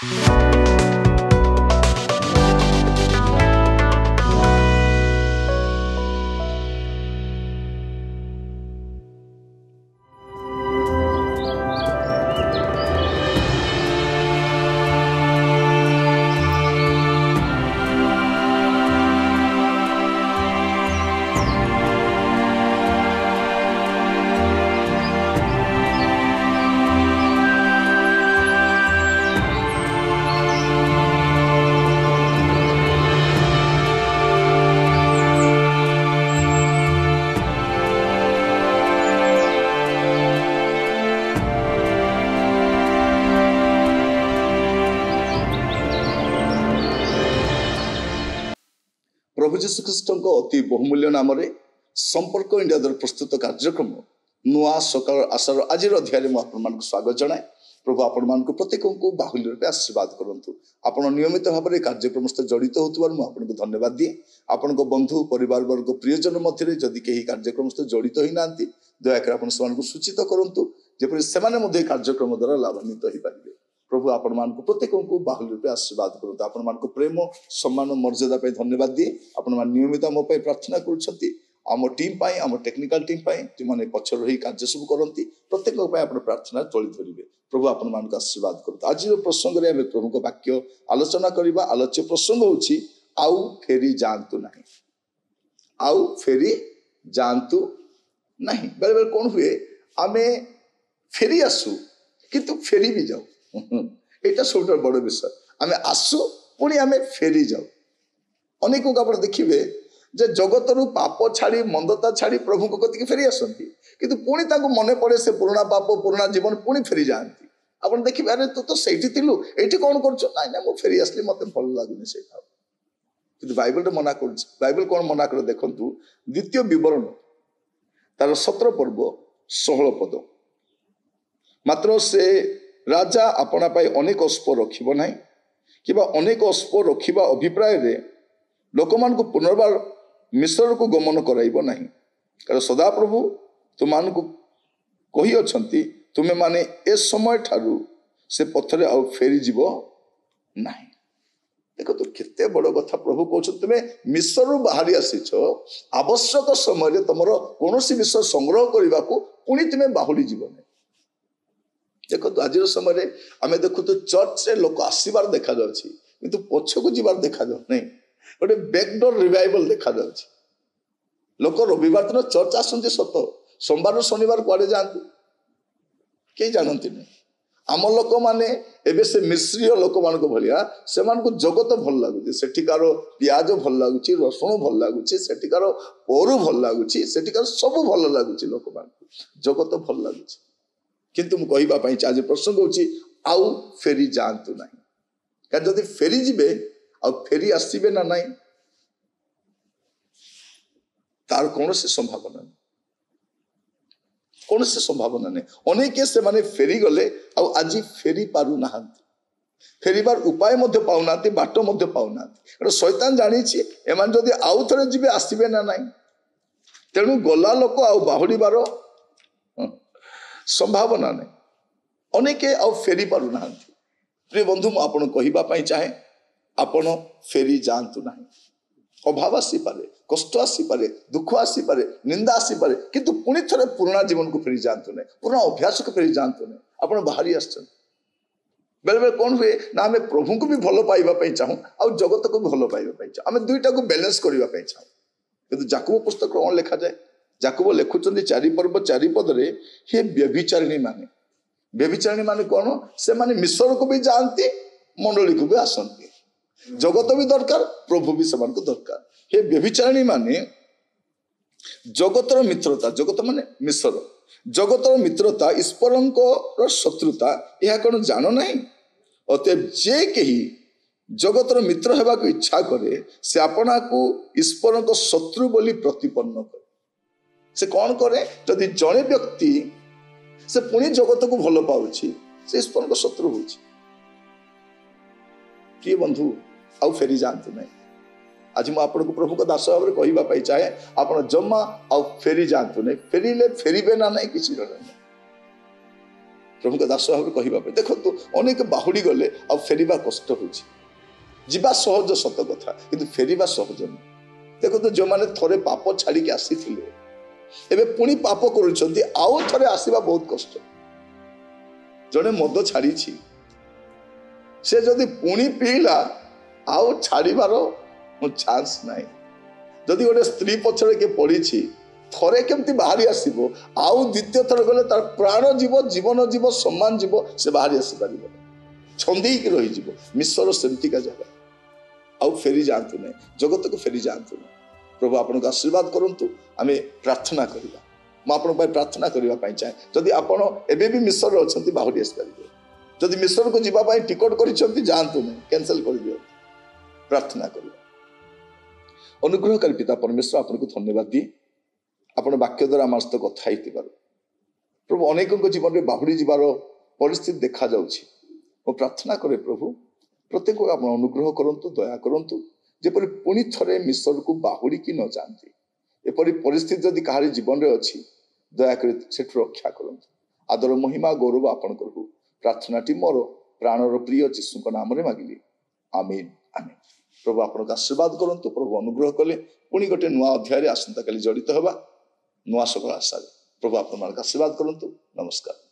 प्रभु जीशु ख्रीष्ट अति बहुमूल्य नाम संपर्क इंडिया द्वारा प्रस्तुत कार्यक्रम नुआ सकाल आशार आज अध्याय में स्वागत जनाए। प्रभु आपण मान प्रत्येक को बाहुल्य रूपे आशीर्वाद करूँ। आप नियमित भाव में कार्यक्रम सहित जड़ित होती धन्यवाद दिए। आपण बंधु परिवार वर्ग प्रियजन मध्य जदि कहीं कार्यक्रम सहित जड़ित ही ना दयाकर आप सूचित करूँ जपरी से कार्यक्रम द्वारा लाभान्वित हो पारे। प्रभु आपण मान प्रत्येक को बाहुल्य रूपे आशीर्वाद करूँ। आपण मान प्रेम सम्मान मर्यादा धन्यवाद दिए। आपण मान नियमित मो प्रार्थना कर आम टीम पाई आम टेक्निकल टीम पाई जो मैंने पक्ष रही कार्य सब करती प्रत्येक प्रार्थना तोली धरवे। प्रभु आपण मान आशीर्वाद करूँ। आज प्रसंग में प्रभु वाक्य आलोचना करवा। आलोच्य प्रसंग होची आउ फेरी जातु नहीं। आउ फेरी जातु नहीं। बेले बेले कौन हुए आमे फेरी आसु किंतु फेरी भी जाऊ। यहाँ सब बड़ विषय आमे आसु पुणी आमे फेरी जाऊ। अनेक आप देखिए जे जगत रु पाप छाड़ी मंदता छाड़ी प्रभु को कतिक फेरी आसती किंतु पुणी ताको मने पड़े से पुराना पाप पुराना जीवन पुणी फेरी जाती। आप देखिए अरे तू तो सही थिलु ये कौन कर ना मु फेरी आसली मत भल लगुनि से कि बाइबल मना कर। बाइबल कौन मना कर देखु द्वितीय विवरण तार 17 पर्व 16 पद मात्र से राजा अपना पाई अनेक अस्प रखिब नाही कि अनेक अस्प रखिबा अभिप्राय रे लोक मान को पुनर्बार मिश्र को गमन कराइब नाही। कारण सदा प्रभु तुम को कही अछंती तुमे माने ए समय ठारू से पथरे आउ फेरी जीव नाही। देखो तो केते बड़ कथा प्रभु कहउछ तुमे मिश्र रु बाहरी आसीछ आवश्यक समय तुमरो कोनोसी विषय संग्रह करबा को पुणी तुमे बाहुली जीव नाही। देखो तो आज समय आम देखु तो चर्च रे लोक आसबार देखा जाउछि किंतु पछकु जीवार देखा जाउ नहीं। गोटे बैकडोर रिवाइवल देखा जाउछि। लोक रविवार दिन चर्च आसते सत सोमवार शनिवार कुआडे जाते कई जानती नहीं। आम लोक मैंने एबे से मिश्रीय लोक मान भाया से जगत भल लगुच सेठिकार पियाज भल लगुच रसुण भल लगुच सेठिकार परू भल लगुच सेठिकार सब भल लगुच लोक मान जगत भल लगुच किंतु मु कहवाई आज प्रसंग होची आउ फेरी जातु ना। क्या जदि फेरी जीवे आउ फेरी आसबे ना नहीं तार कौन से संभावना नहीं। कौन से संभावना नहीं। अनेक से माने फेरी गले आउ आज फेरी पारु ना फेरबार उपाय पाऊना बाट पाऊना। शैतान जानी एमान जदि आउ थे जी आसबे ना नहीं तेणु गला लोक आउ बाहुड़ीबार संभावना नहीं। अनेक आउ फेरी पारु ना। प्रिय बंधु मुझे कहवाई चाहे आपण फेरी जातु ना। अभाव आसीपे कष्ट आसीपे दुख आसीपे निंदा आसीपे किंतु पुणी थे पुराना जीवन को फेरी जातु ना। पुराना अभ्यास को फेरी जातु ना। आप बाहरी आस बेले बेले कौन हुए ना आम प्रभु को भी भल पाइबापी चाहूँ आउ जगत को भी भल पाइबापी चाहूँ। आम दुईटा को बैलेंस करने चाहूँ। किंतु जाकब पुस्तक कौन लिखा जाए जाकब लिखुंट 4 पर्व 4 पदरे हे व्यभिचारिणी माने कौन से माने मिश्र को भी जानती मंडली को भी आसती। जगत भी दरकार प्रभु भी समान को दरकार। हे व्यभिचारिणी माने जगतर मित्रता जगत माने मिश्र जगतर मित्रता ईश्वर शत्रुता यह कौन जान ना। अतएव जे कही जगतर मित्र होगा को इच्छा करे से अपना को ईश्वर शत्रु बोली प्रतिपन्न करे। से कौन करे जदि जड़े व्यक्ति से पुणी जगत को भल पाउछि से ईश्वर को शत्रु होछि। प्रिय बंधु आउ फेरी जातु नहीं। आज मुझे आपको प्रभु को दास भाव में कहवाई चाहे आप जमा आउ फेरी जातु नहीं। फेरिले फेरबे ना नहीं किसी प्रभु दास भाव कहवाई देखो अनेक बाहुड़ी गले आ फेरिबा कष्ट होछि जीवा सहज सत कथा किंतु फेरिबा सहज नहीं देखो जो माने थरे पाप छाड़ी के आसी थिले एबे पुणी पाप करुछंती आउ थरे आसीबा बहुत कष्ट जने मद छाड़ी से जदि पुणी पीला आउ छाड़ीबार चांस नहीं जदि गोटे स्त्री पछरे के पड़ी थरे केमती बाहरी आसीबो आउ द्वितीय थर गले तार प्राण जीव जीवन जीव सम्मान जीव से बाहरी आसी पारिबो छंदी की रही जीव मिश्र सेमतिका जगह आउ फेरी जातु नहीं जगत को फेरी जातु नहीं प्रभु आपन आशीर्वाद करंतु आमे प्रार्थना करिबा म आपन पाई प्रार्थना करिबा पाई चाहे जदि आपन एबे भी मिश्र अछंती बाहरी आसी पारिबो जदि मिश्र को जीवा पाई टिकट करिसंती जातु नहीं कैंसिल कर दियो प्रार्थना करिबा अनुग्रहकारी पिता परमेश्वर आपन को धन्यवाद दी आपण वाक्य द्वारा आम सहित कथा होइतिबार प्रभु अनेक जीवन में बाहुड़ी जीवार परिस्थिति देखा जाउछि मो प्रार्थना करे प्रभु प्रत्येक आप अनुग्रह करंतु दया करंतु जेपरि पुणी थरे मिश्र को बाहुड़ी की न जानती एपरि परिस्थिति जदि कहारी जीवन में अच्छी दया कर रक्षा करंतु आदर महिमा गौरव आपण करबु प्रार्थनाटी मोर प्राणर प्रिय जीशु नाम रे मागिली आमीन आमीन प्रभु आपन आशीर्वाद करंतु प्रभु अनुग्रह कले पुणी गोटे नुआ अध्याय आसंता काली जड़ित हवा नुआ सकल आशा प्रभु आप आशीर्वाद करंतु नमस्कार।